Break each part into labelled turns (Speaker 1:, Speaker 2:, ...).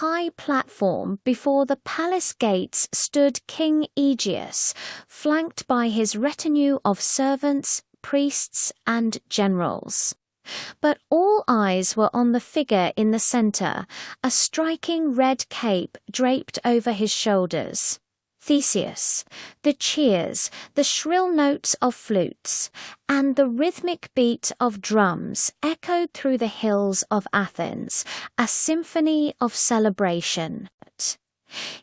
Speaker 1: high platform before the palace gates stood King Aegeus, flanked by his retinue of servants, priests, and generals. But all eyes were on the figure in the center, a striking red cape draped over his shoulders. Theseus. The cheers, the shrill notes of flutes, and the rhythmic beat of drums echoed through the hills of Athens, a symphony of celebration.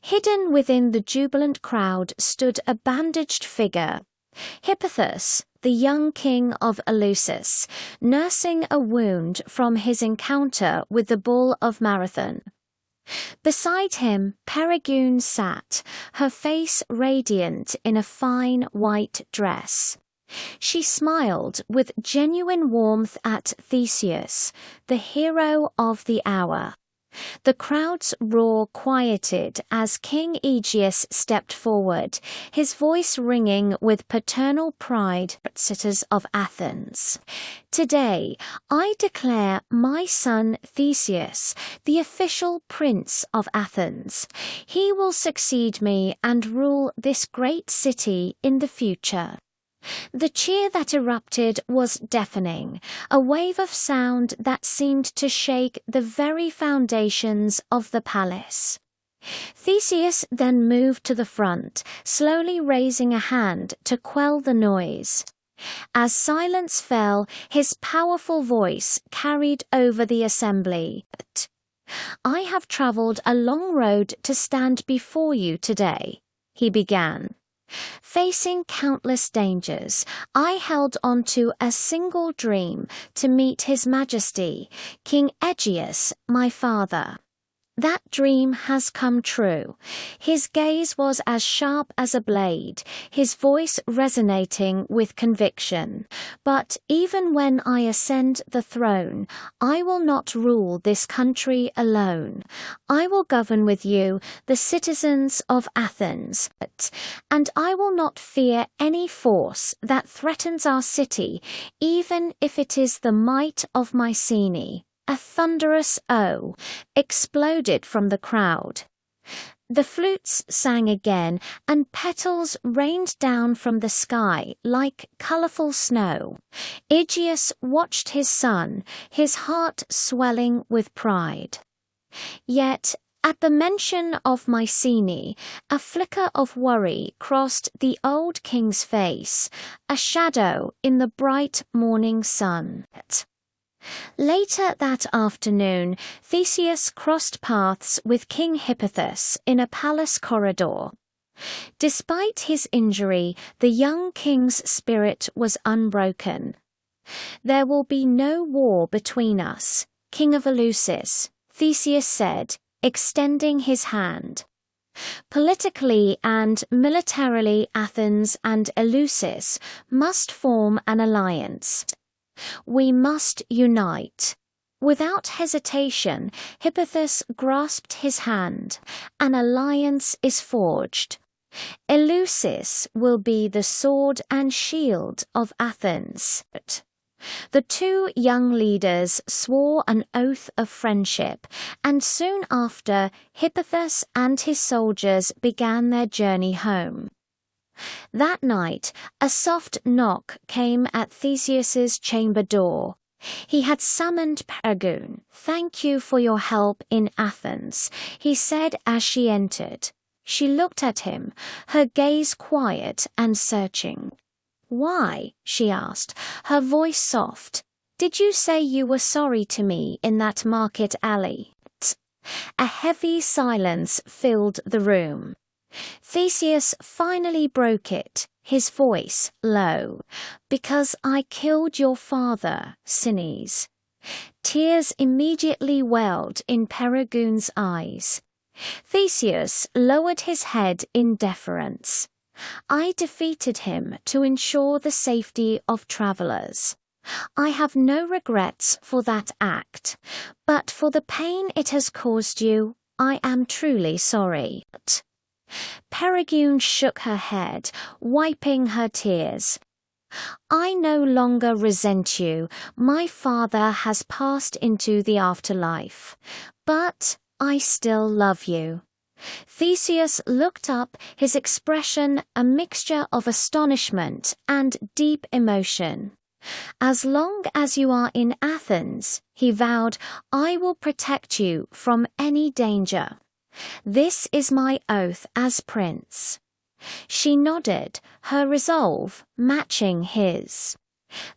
Speaker 1: Hidden within the jubilant crowd stood a bandaged figure, Hippothous, the young king of Eleusis, nursing a wound from his encounter with the bull of Marathon. Beside him, Perigune sat, her face radiant in a fine white dress. She smiled with genuine warmth at Theseus, the hero of the hour. The crowd's roar quieted as King Aegeus stepped forward, his voice ringing with paternal pride. Citizens of Athens, today I declare my son Theseus the official prince of Athens. He will succeed me and rule this great city in the future. The cheer that erupted was deafening, a wave of sound that seemed to shake the very foundations of the palace. Theseus then moved to the front, slowly raising a hand to quell the noise. As silence fell, his powerful voice carried over the assembly. "I have traveled a long road to stand before you today," he began. "Facing countless dangers, I held on to a single dream to meet His Majesty, King Aegeus, my father. That dream has come true." His gaze was as sharp as a blade, his voice resonating with conviction. "But even when I ascend the throne, I will not rule this country alone. I will govern with you, the citizens of Athens, and I will not fear any force that threatens our city, even if it is the might of Mycenae." A thunderous "oh" exploded from the crowd. The flutes sang again, and petals rained down from the sky like colorful snow. Aegeus watched his son, his heart swelling with pride. Yet, at the mention of Mycenae, a flicker of worry crossed the old king's face, a shadow in the bright morning sun. Later that afternoon, Theseus crossed paths with King Hippothous in a palace corridor. Despite his injury, the young king's spirit was unbroken. "There will be no war between us, King of Eleusis," Theseus said, extending his hand. "Politically and militarily, Athens and Eleusis must form an alliance. We must unite." Without hesitation, Hippothous grasped his hand. "An alliance is forged. Eleusis will be the sword and shield of Athens." The two young leaders swore an oath of friendship, and soon after, Hippothous and his soldiers began their journey home. That night, a soft knock came at Theseus's chamber door. He had summoned Perigune. "Thank you for your help in Athens," he said as she entered. She looked at him, her gaze quiet and searching. "Why?" she asked, her voice soft. "Did you say you were sorry to me in that market alley?" A heavy silence filled the room. Theseus finally broke it, his voice low. "Because I killed your father, Cines." Tears immediately welled in Perigune's eyes. Theseus lowered his head in deference. "I defeated him to ensure the safety of travelers. I have no regrets for that act, but for the pain it has caused you, I am truly sorry." Perigune shook her head, wiping her tears. "I no longer resent you. My father has passed into the afterlife. But I still love you." Theseus looked up, his expression a mixture of astonishment and deep emotion. "As long as you are in Athens," he vowed, "I will protect you from any danger. This is my oath as prince." She nodded, her resolve matching his.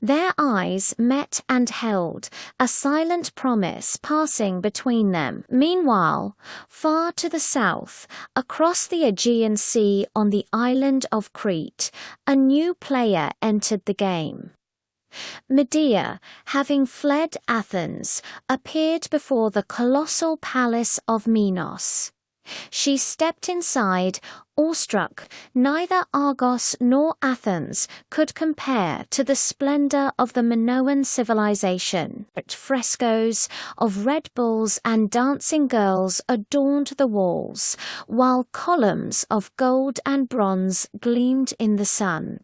Speaker 1: Their eyes met and held, a silent promise passing between them. Meanwhile, far to the south, across the Aegean Sea on the island of Crete, a new player entered the game. Medea, having fled Athens, appeared before the colossal palace of Minos. She stepped inside, awestruck. Neither Argos nor Athens could compare to the splendor of the Minoan civilization. Frescoes of Red Bulls and dancing girls adorned the walls, while columns of gold and bronze gleamed in the sun.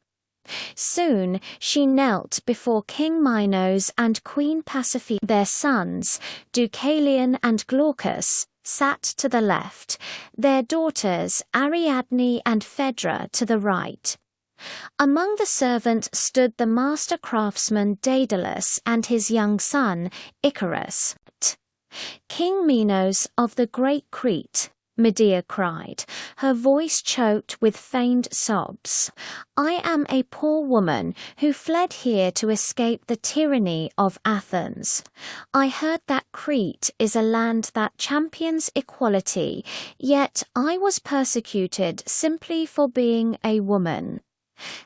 Speaker 1: Soon she knelt before King Minos and Queen Pasiphae. Their sons, Deucalion and Glaucus, sat to the left, their daughters Ariadne and Phaedra to the right. Among the servants stood the master craftsman Daedalus and his young son Icarus. "King Minos of the great Crete," Medea cried, her voice choked with feigned sobs, "I am a poor woman who fled here to escape the tyranny of Athens. I heard that Crete is a land that champions equality, yet I was persecuted simply for being a woman.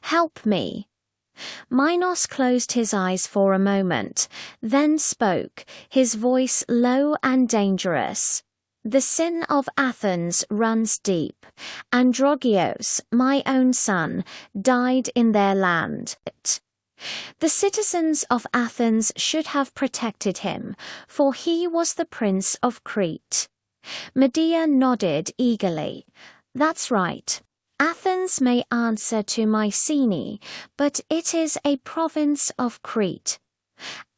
Speaker 1: Help me." Minos closed his eyes for a moment, then spoke, his voice low and dangerous. "The sin of Athens runs deep. Androgeos, my own son, died in their land. The citizens of Athens should have protected him, for he was the prince of Crete." Medea nodded eagerly. "That's right. Athens may answer to Mycenae, but it is a province of Crete.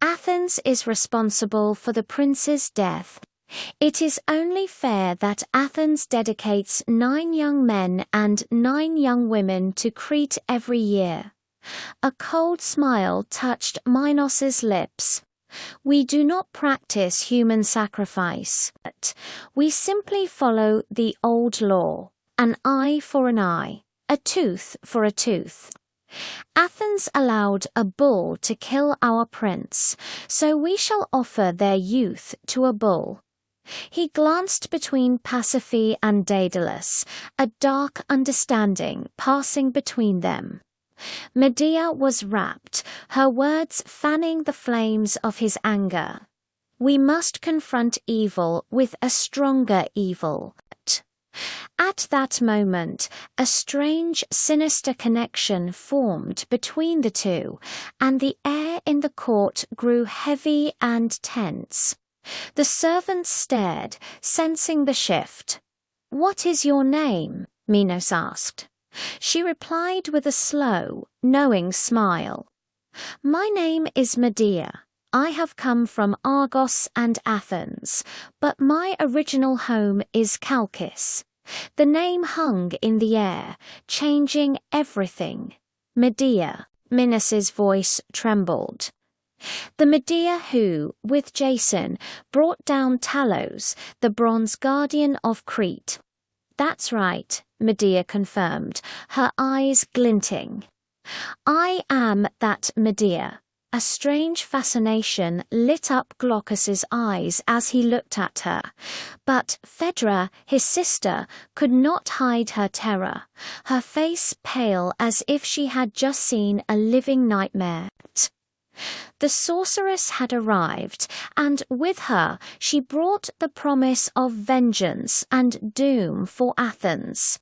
Speaker 1: Athens is responsible for the prince's death. It is only fair that Athens dedicates 9 young men and 9 young women to Crete every year." A cold smile touched Minos's lips. "We do not practice human sacrifice. We simply follow the old law, an eye for an eye, a tooth for a tooth. Athens allowed a bull to kill our prince, so we shall offer their youth to a bull." He glanced between Pasiphae and Daedalus, a dark understanding passing between them. Medea was rapt, her words fanning the flames of his anger. "We must confront evil with a stronger evil." At that moment, a strange, sinister connection formed between the two, and the air in the court grew heavy and tense. The servants stared, sensing the shift. "What is your name?" Minos asked. She replied with a slow, knowing smile. "My name is Medea. I have come from Argos and Athens, but my original home is Chalcis." The name hung in the air, changing everything. "Medea," Minos's voice trembled. "The Medea who, with Jason, brought down Talos, the bronze guardian of Crete." "That's right," Medea confirmed, her eyes glinting. "I am that Medea." A strange fascination lit up Glaucus's eyes as he looked at her, but Phaedra, his sister, could not hide her terror, her face pale as if she had just seen a living nightmare. The sorceress had arrived, and with her she brought the promise of vengeance and doom for Athens.